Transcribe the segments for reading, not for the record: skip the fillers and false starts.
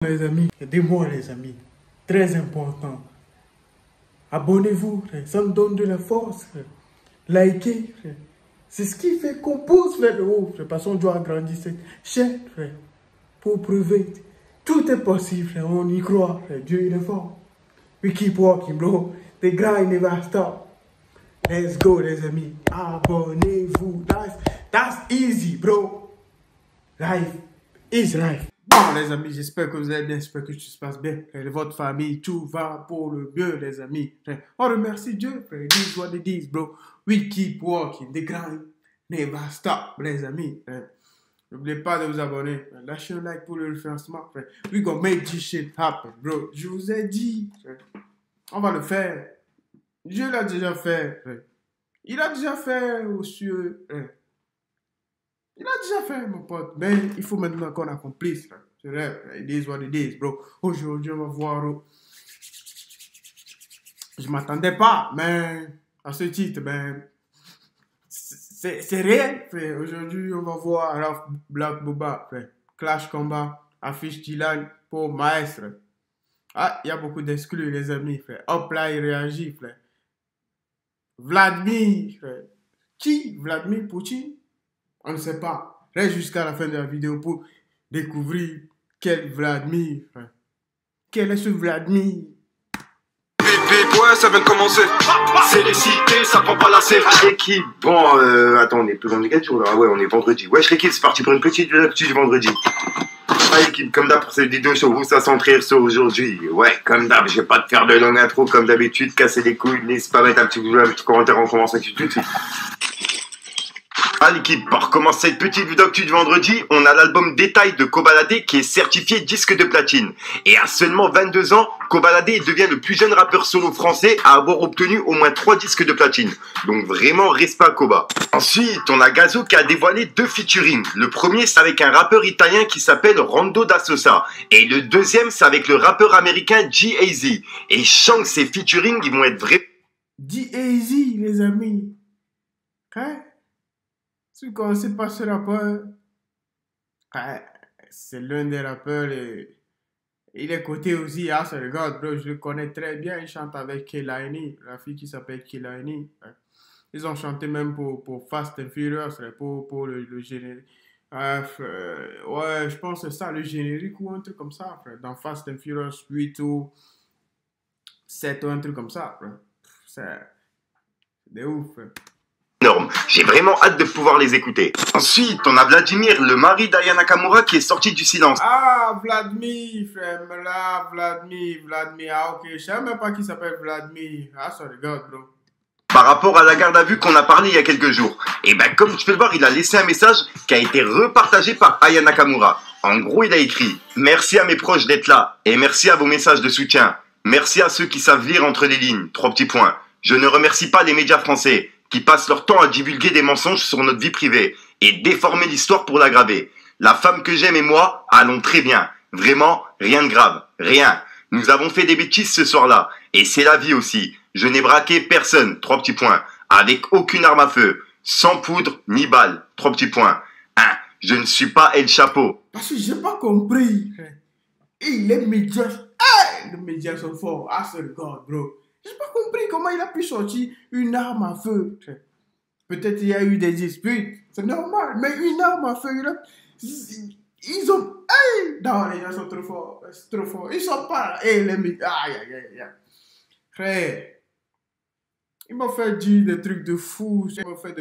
Les amis, aidez-moi les amis, très important. Abonnez-vous, ça me donne de la force. Likez, c'est ce qui fait qu'on pousse vers le haut. Parce qu'on doit agrandir cette chaîne, pour prouver. Tout est possible, on y croit. Dieu il est fort. We keep walking, bro. The grind never stop. Let's go, les amis. Abonnez-vous. That's easy, bro. Life is life. Bon, les amis, j'espère que vous allez bien, j'espère que tout se passe bien. Votre famille, tout va pour le mieux, les amis. On remercie Dieu, frère. This is what it is, bro. We keep walking. The grind never stop, les amis. N'oubliez pas de vous abonner. Lâchez un like pour le référencement, frère. We gonna make this shit happen, bro. Je vous ai dit, frère. On va le faire. Dieu l'a déjà fait, frère. Il a déjà fait aux cieux, frère. Il a déjà fait, mon pote. Mais il faut maintenant qu'on accomplisse. C'est vrai. It is what it is, bro. Aujourd'hui, on va voir. Je ne m'attendais pas, mais à ce titre, ben, c'est réel. Aujourd'hui, on va voir Ralph Black Boba. Frère. Clash Combat, affiche Dylan pour Maestre. Ah, il y a beaucoup d'exclus, les amis. Frère. Hop là, il réagit, frère. Vladimir, frère. Qui? Vladimir Poutine? On ne sait pas. Reste jusqu'à la fin de la vidéo pour découvrir quel Vladimir. Quel est ce Vladimir? Ouais, ça vient de commencer. C'est les cités, ça prend pas la série. L'équipe. Bon, attends, on est plus vendredi quel jour là? Ah ouais, on est vendredi. Wesh, l'équipe, c'est parti pour une petite actu du vendredi. Ah, l'équipe, comme d'hab pour cette vidéo sur vous, ça centre sur aujourd'hui. Ouais, comme d'hab, je vais pas te faire de longue intro comme d'habitude, casser les couilles, n'hésite pas à mettre un petit commentaire, on commence tout de suite. Ah l'équipe, pour commencer cette petite vidéo actu du vendredi, on a l'album Détail de Kobalade qui est certifié disque de platine. Et à seulement 22 ans, Kobalade devient le plus jeune rappeur solo français à avoir obtenu au moins 3 disques de platine. Donc vraiment respect à Koba. Ensuite, on a Gazo qui a dévoilé 2 featuring. Le premier c'est avec un rappeur italien qui s'appelle Rondo da Sosa. Et le deuxième c'est avec le rappeur américain G-Eazy. Et je sens que ces featuring ils vont être vrais. G-Eazy les amis. Hein? Si vous connaissez pas ce rappeur, c'est l'un des rappeurs, il est coté aussi à ce regard, bro, je le connais très bien, il chante avec Kehlani, la fille qui s'appelle Kehlani. Ils ont chanté même pour Fast and Furious, pour le générique. Ouais, je pense que c'est ça, le générique ou un truc comme ça, frère. Dans Fast and Furious 8 ou 7 ou un truc comme ça, frère. C'est de ouf, frère. Énorme. J'ai vraiment hâte de pouvoir les écouter. Ensuite, on a Vladimir, le mari d'Aya Nakamura, qui est sorti du silence. Ah, Vladimir, frère, là, Vladimir, ah ok, je savais même pas qui s'appelle Vladimir. Ah, ça regarde, bro. Par rapport à la garde à vue qu'on a parlé il y a quelques jours. Et ben, comme tu peux le voir, il a laissé un message qui a été repartagé par Aya Nakamura. En gros, il a écrit « Merci à mes proches d'être là, et merci à vos messages de soutien. Merci à ceux qui savent lire entre les lignes. 3 petits points. Je ne remercie pas les médias français, qui passent leur temps à divulguer des mensonges sur notre vie privée et déformer l'histoire pour l'aggraver. La femme que j'aime et moi allons très bien. Vraiment, rien de grave. Rien. Nous avons fait des bêtises ce soir-là. Et c'est la vie aussi. Je n'ai braqué personne. 3 petits points. Avec aucune arme à feu. Sans poudre ni balle. 3 petits points. 1. Je ne suis pas El Chapeau. Parce que j'ai pas compris. Et les médias, les médias sont forts. Ah, c'est le god, bro. J'ai pas compris comment il a pu sortir une arme à feu. Peut-être il y a eu des disputes. C'est normal. Mais une arme à feu, ils ont... Hey! Non, les gens sont trop forts. C'est trop fort. Ils sont pas là. Hey, les médias. Aïe, aïe, aïe, aïe. Frère, ils m'ont fait dire des trucs de fou. Ils m'ont fait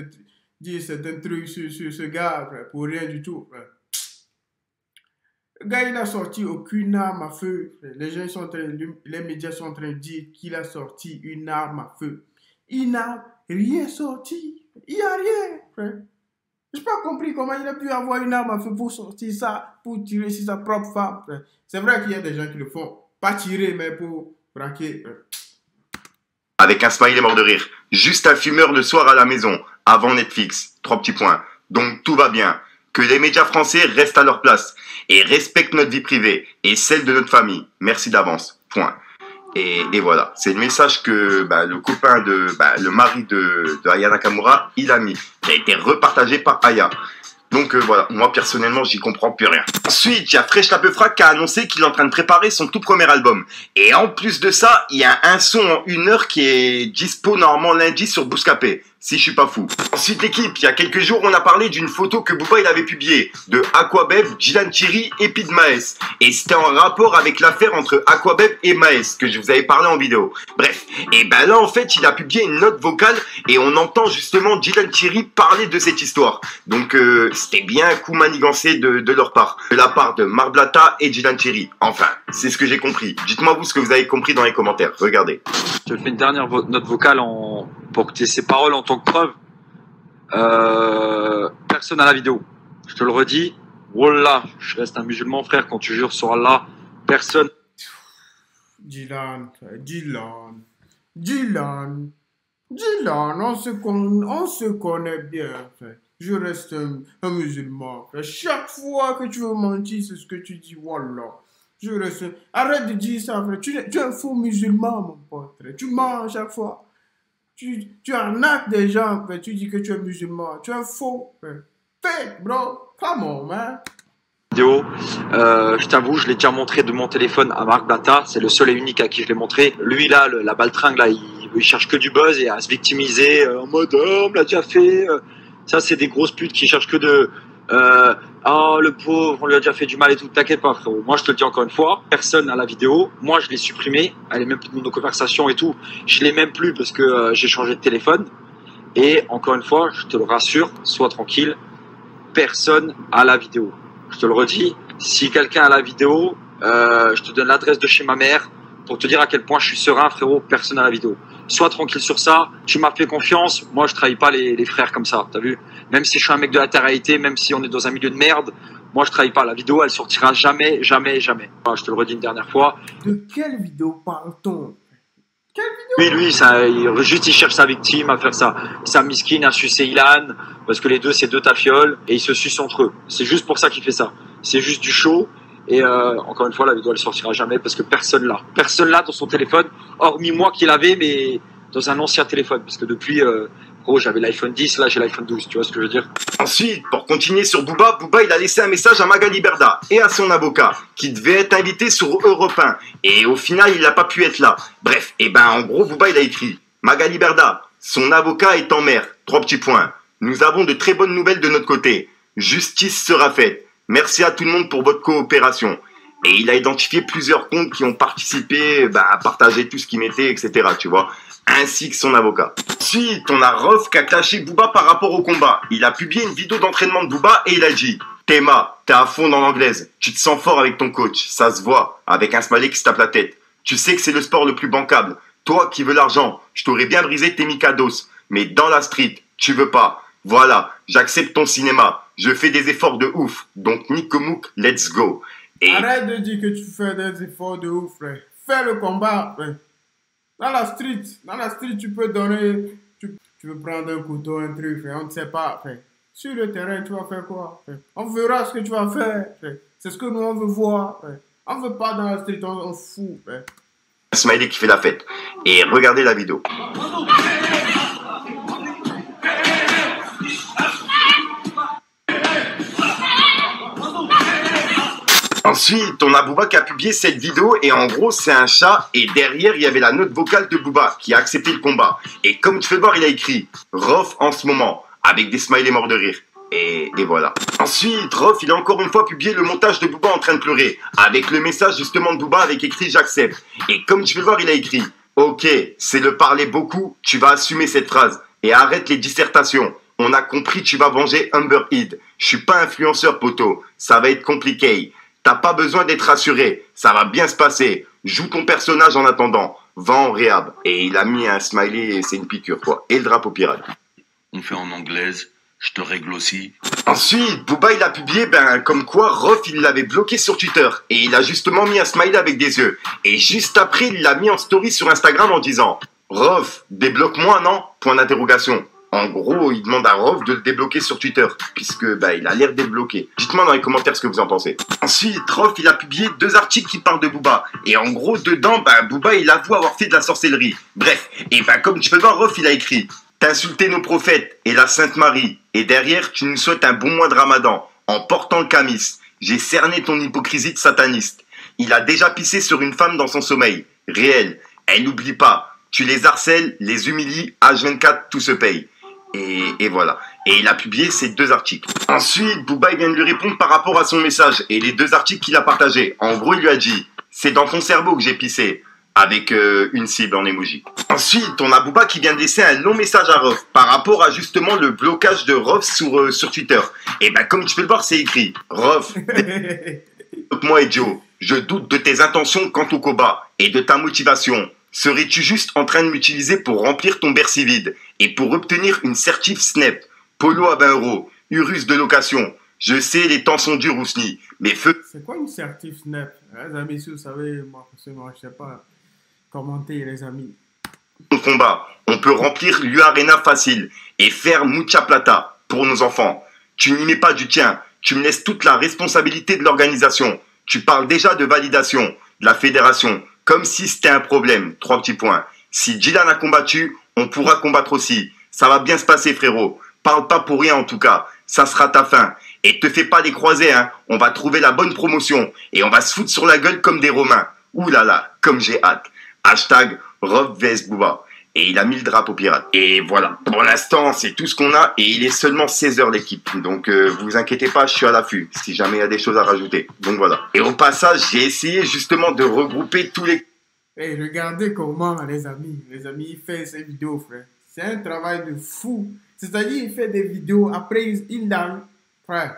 dire certains trucs sur ce gars, frère, pour rien du tout, frère. Le gars, il n'a sorti aucune arme à feu. Les gens sont les médias sont en train de dire qu'il a sorti une arme à feu. Il n'a rien sorti. Il n'y a rien, frère. Je n'ai pas compris comment il a pu avoir une arme à feu pour sortir ça, pour tirer sur sa propre femme, frère. C'est vrai qu'il y a des gens qui le font. Pas tirer, mais pour braquer, frère. Avec un smiley mort de rire. Juste un fumeur le soir à la maison, avant Netflix. 3 petits points. Donc tout va bien. Que les médias français restent à leur place et respectent notre vie privée et celle de notre famille. Merci d'avance. Point. Et voilà. C'est le message que le copain le mari de Aya Nakamura, il a mis. Qui a été repartagé par Aya. Donc voilà, moi personnellement j'y comprends plus rien. Ensuite, il y a Fresh la Peufra qui a annoncé qu'il est en train de préparer son tout premier album. Et en plus de ça, il y a un son en 1 heure qui est dispo normalement lundi sur Bouscapé, si je suis pas fou. Ensuite l'équipe, il y a quelques jours on a parlé d'une photo que Booba il avait publiée de Aquabev, Dylan Thierry et Pid Maes. Et c'était en rapport avec l'affaire entre Aquabev et Maes que je vous avais parlé en vidéo. Bref, et ben là en fait il a publié une note vocale et on entend justement Dylan Thierry parler de cette histoire. Donc c'était bien un coup manigancé de leur part. De la part de Marblata et Dylan Thierry. Enfin, c'est ce que j'ai compris. Dites-moi vous ce que vous avez compris dans les commentaires. Regardez. Je te fais une dernière note vocale pour que tu aies ces paroles en tant que preuve. Personne à la vidéo. Je te le redis. Wallah, je reste un musulman, frère. Quand tu jures sur Allah, personne. Dylan, on se connaît bien, frère. Je reste un musulman, frère. Chaque fois que tu veux mentir, c'est ce que tu dis, wallah. Je reste... Arrête de dire ça, frère. Tu es un faux musulman, mon pote, frère. Tu mens à chaque fois. Tu arnaques des gens, frère. Tu dis que tu es musulman. Tu es un faux, frère. Fake, bro. Come on, man. Vidéo, je t'avoue, je l'ai déjà montré de mon téléphone à Marc Blata. C'est le seul et unique à qui je l'ai montré. Lui, là, la baltringue, là, il cherche que du buzz et à se victimiser en mode oh, on l'a déjà fait. Ça, c'est des grosses putes qui cherchent que de oh, le pauvre, on lui a déjà fait du mal et tout. T'inquiète pas, frérot. Moi, je te le dis encore une fois, personne n'a la vidéo. Moi, je l'ai supprimée. Elle est même plus dans nos conversations et tout. Je l'ai même plus parce que j'ai changé de téléphone. Et encore une fois, je te le rassure, sois tranquille. Personne a la vidéo. Je te le redis, si quelqu'un a la vidéo, je te donne l'adresse de chez ma mère pour te dire à quel point je suis serein, frérot, personne à la vidéo. Sois tranquille sur ça, tu m'as fait confiance, moi je trahis pas les frères comme ça, t'as vu? Même si je suis un mec de la terre-réalité, même si on est dans un milieu de merde, moi je trahis pas. La vidéo, elle sortira jamais, jamais, jamais. Je te le redis une dernière fois. De quelle vidéo parle-t-on? Lui, il cherche sa victime à faire ça. Sa miskine à sucer Ilan, parce que les deux, c'est deux tafioles, et ils se sucent entre eux. C'est juste pour ça qu'il fait ça. C'est juste du show, et encore une fois, la vidéo, elle sortira jamais, parce que personne l'a. Personne l'a dans son téléphone, hormis moi qui l'avais, mais dans un ancien téléphone, parce que depuis, j'avais l'iPhone 10, là j'ai l'iPhone 12, tu vois ce que je veux dire? Ensuite, pour continuer sur Booba, il a laissé un message à Magali Berda et à son avocat, qui devait être invité sur Europe 1. Et au final, il n'a pas pu être là. Bref, et ben en gros, Booba, il a écrit « Magali Berda, son avocat est en mer. 3 petits points. Nous avons de très bonnes nouvelles de notre côté. Justice sera faite. Merci à tout le monde pour votre coopération. » Et il a identifié plusieurs comptes qui ont participé à partager tout ce qu'il mettait, etc. Tu vois, ainsi que son avocat. Ensuite, on a Rof qui a clashé Booba par rapport au combat. Il a publié une vidéo d'entraînement de Booba et il a dit « Théma, t'es à fond dans l'anglaise. Tu te sens fort avec ton coach. Ça se voit, avec un smiley qui se tape la tête. Tu sais que c'est le sport le plus bancable. Toi qui veux l'argent, je t'aurais bien brisé tes mikados. Mais dans la street, tu veux pas. Voilà, j'accepte ton cinéma. Je fais des efforts de ouf. Donc Nikomouk, let's go. » Et... Arrête de dire que tu fais des efforts de ouf, frère. Fais le combat, frère. Dans la street, tu peux donner... Tu veux prendre un couteau, un truc, frère. On ne sait pas, frère. Sur le terrain, tu vas faire quoi, frère? On verra ce que tu vas faire, frère. C'est ce que nous, on veut voir, frère. On veut pas dans la street, on fout, frère. Smiley qui fait la fête. Et regardez la vidéo. Ensuite, on a Booba qui a publié cette vidéo et en gros, c'est un chat et derrière, il y avait la note vocale de Booba qui a accepté le combat. Et comme tu peux voir, il a écrit « Rof en ce moment » avec des smileys morts de rire. Et voilà. Ensuite, Rof, il a encore une fois publié le montage de Booba en train de pleurer avec le message justement de Booba avec écrit « J'accepte ». Et comme tu peux voir, il a écrit « Ok, c'est le parler beaucoup, tu vas assumer cette phrase et arrête les dissertations. On a compris, tu vas venger Amber Heard. Je suis pas influenceur, poteau. Ça va être compliqué. T'as pas besoin d'être rassuré, ça va bien se passer. Joue ton personnage en attendant. Va en réhab. » Et il a mis un smiley et c'est une piqûre quoi. Et le drapeau pirate. On fait en anglaise, je te règle aussi. Ensuite, Booba il a publié comme quoi Rof il l'avait bloqué sur Twitter. Et il a justement mis un smiley avec des yeux. Et juste après il l'a mis en story sur Instagram en disant « Rof, débloque-moi non ?» Point d'interrogation. En gros, il demande à Rof de le débloquer sur Twitter, puisque il a l'air débloqué. Dites-moi dans les commentaires ce que vous en pensez. Ensuite, Rof, il a publié 2 articles qui parlent de Booba. Et en gros, dedans, Booba, il avoue avoir fait de la sorcellerie. Bref, et comme tu peux voir, Rof, il a écrit T'insultais nos prophètes et la Sainte Marie. Et derrière, tu nous souhaites un bon mois de Ramadan en portant le camis. J'ai cerné ton hypocrisie de sataniste. Il a déjà pissé sur une femme dans son sommeil. Réel. Elle n'oublie pas. Tu les harcèles, les humilies, H24, tout se paye. Et voilà. Et il a publié ces 2 articles. Ensuite, Booba il vient de lui répondre par rapport à son message et les 2 articles qu'il a partagés. En gros, il lui a dit « C'est dans ton cerveau que j'ai pissé » avec une cible en emoji. Ensuite, on a Booba qui vient de laisser un long message à Rof par rapport à justement le blocage de Rof sur Twitter. Et ben comme tu peux le voir, c'est écrit « Rof, moi et Joe, je doute de tes intentions quant au combat et de ta motivation. Serais-tu juste en train de m'utiliser pour remplir ton Bercy vide et pour obtenir une certif Snap, Polo à 20 €, Urus de location? Je sais, les temps sont durs, Ousni, mais feu... » C'est quoi une certif Snap? Les amis, si vous savez, moi, personnellement, je sais pas commenter, les amis. Ton combat, on peut remplir l'U-Arena facile et faire mucha plata pour nos enfants. Tu n'y mets pas du tien, tu me laisses toute la responsabilité de l'organisation. Tu parles déjà de validation de la fédération, comme si c'était un problème. 3 petits points. Si Dylan a combattu, on pourra combattre aussi. Ça va bien se passer, frérot. Parle pas pour rien en tout cas. Ça sera ta fin. Et te fais pas les croisés, hein. On va trouver la bonne promotion et on va se foutre sur la gueule comme des Romains. Ouh là là, comme j'ai hâte. Hashtag Rof vs Booba. Et il a mis le drapeau pirate. Et voilà. Pour l'instant, c'est tout ce qu'on a. Et il est seulement 16 h l'équipe. Donc, vous inquiétez pas, je suis à l'affût. Si jamais il y a des choses à rajouter. Donc voilà. Et au passage, j'ai essayé justement de regrouper tous les... Hey, regardez comment, les amis, il fait ses vidéos, frère. C'est un travail de fou. C'est-à-dire, il fait des vidéos, après, il donne, frère.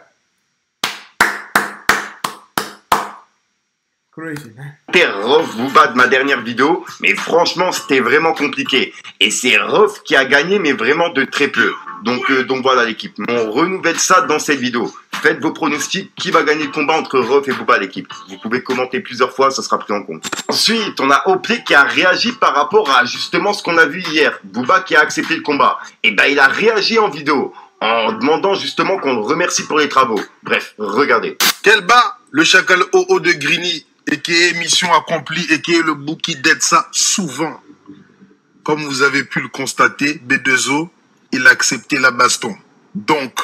Crazy, hein? C'était Rof Booba de ma dernière vidéo, mais franchement c'était vraiment compliqué. Et c'est Rof qui a gagné, mais vraiment de très peu. Donc voilà l'équipe, on renouvelle ça dans cette vidéo. Faites vos pronostics, qui va gagner le combat entre Rof et Booba l'équipe. Vous pouvez commenter plusieurs fois, ça sera pris en compte. Ensuite, on a Oplay qui a réagi par rapport à justement ce qu'on a vu hier. Booba qui a accepté le combat. Et ben il a réagi en vidéo, en demandant justement qu'on le remercie pour les travaux. Bref, regardez. Quel bas, le chacal OO de Grigny, et qui est mission accomplie, et qui est le bouki d'aide ça souvent. Comme vous avez pu le constater, B2O, il a accepté la baston. Donc,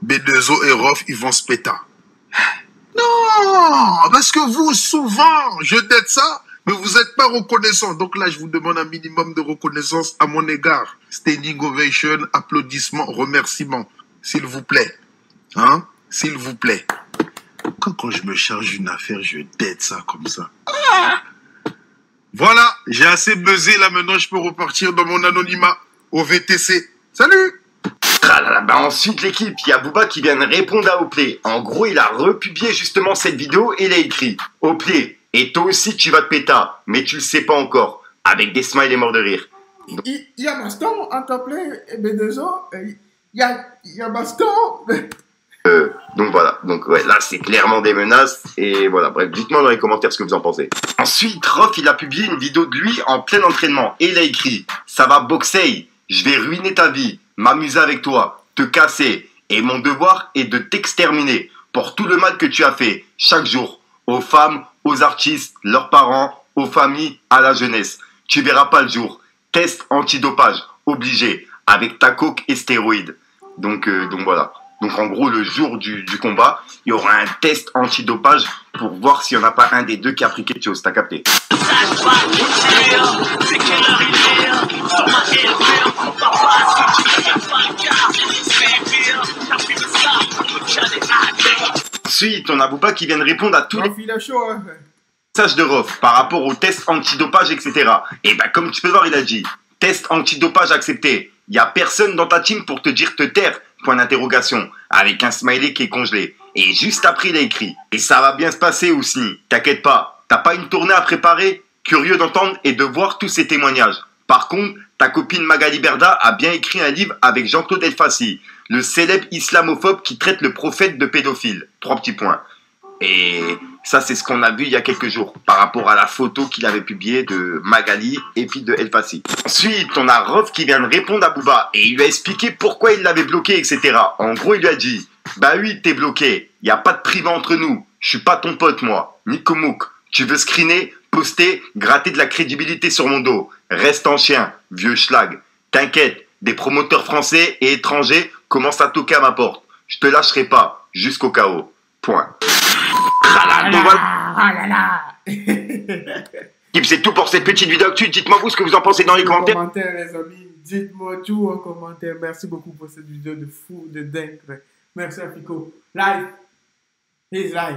B2O et Rof, ils vont se péter. Non, parce que vous, souvent, je d'aide ça, mais vous n'êtes pas reconnaissant. Donc là, je vous demande un minimum de reconnaissance à mon égard. Standing ovation, applaudissements, remerciements. S'il vous plaît. Hein? S'il vous plaît. Quand je me charge une affaire, je d'aide ça comme ça. Voilà, j'ai assez buzzé là maintenant, je peux repartir dans mon anonymat au VTC. Salut! Ensuite l'équipe, il y a Booba qui vient de répondre à Oplay. En gros, il a republié justement cette vidéo et il a écrit « Oplay, et toi aussi tu vas te péta, mais tu le sais pas encore. » Avec des smileys morts de rire. Il y a baston entre Oplay et B2O. Il y a baston. Donc voilà, donc ouais, là c'est clairement des menaces, et voilà, bref, dites-moi dans les commentaires ce que vous en pensez. Ensuite, Rof, il a publié une vidéo de lui en plein entraînement, et il a écrit « Ça va boxer, je vais ruiner ta vie, m'amuser avec toi, te casser, et mon devoir est de t'exterminer pour tout le mal que tu as fait, chaque jour, aux femmes, aux artistes, leurs parents, aux familles, à la jeunesse. Tu verras pas le jour, test antidopage, obligé, avec ta coke et stéroïdes. » Donc voilà. Donc en gros, le jour du combat, il y aura un test antidopage pour voir s'il n'y en a pas un des deux qui a pris quelque chose. T'as capté? Ensuite, on a Booba qui vient de répondre à tous les messages de Rof par rapport au test antidopage, etc. Et ben comme tu peux voir, il a dit « Test antidopage accepté. Il n'y a personne dans ta team pour te dire te taire. » Point d'interrogation, avec un smiley qui est congelé. Et juste après, il a écrit « Et ça va bien se passer, Ousni. T'inquiète pas, t'as pas une tournée à préparer? Curieux d'entendre et de voir tous ces témoignages. Par contre, ta copine Magali Berda a bien écrit un livre avec Jean-Claude Elfassi, le célèbre islamophobe qui traite le prophète de pédophile. » 3 petits points. Et ça, c'est ce qu'on a vu il y a quelques jours par rapport à la photo qu'il avait publiée de Magali et puis de Elfassi. Ensuite, on a Rof qui vient de répondre à Booba et il lui a expliqué pourquoi il l'avait bloqué, etc. En gros, il lui a dit « Bah oui, t'es bloqué. Il n'y a pas de privé entre nous. Je suis pas ton pote, moi. Nikomouk. Tu veux screener, poster, gratter de la crédibilité sur mon dos. Reste en chien, vieux schlag. T'inquiète, des promoteurs français et étrangers commencent à toquer à ma porte. Je te lâcherai pas jusqu'au chaos. Point. C'est tout pour cette petite vidéo actuelle. Dites-moi vous ce que vous en pensez dans les commentaires. Les amis. Dites-moi tout en commentaire. Merci beaucoup pour cette vidéo de fou, de dingue. Merci à Fico. Live. He's live.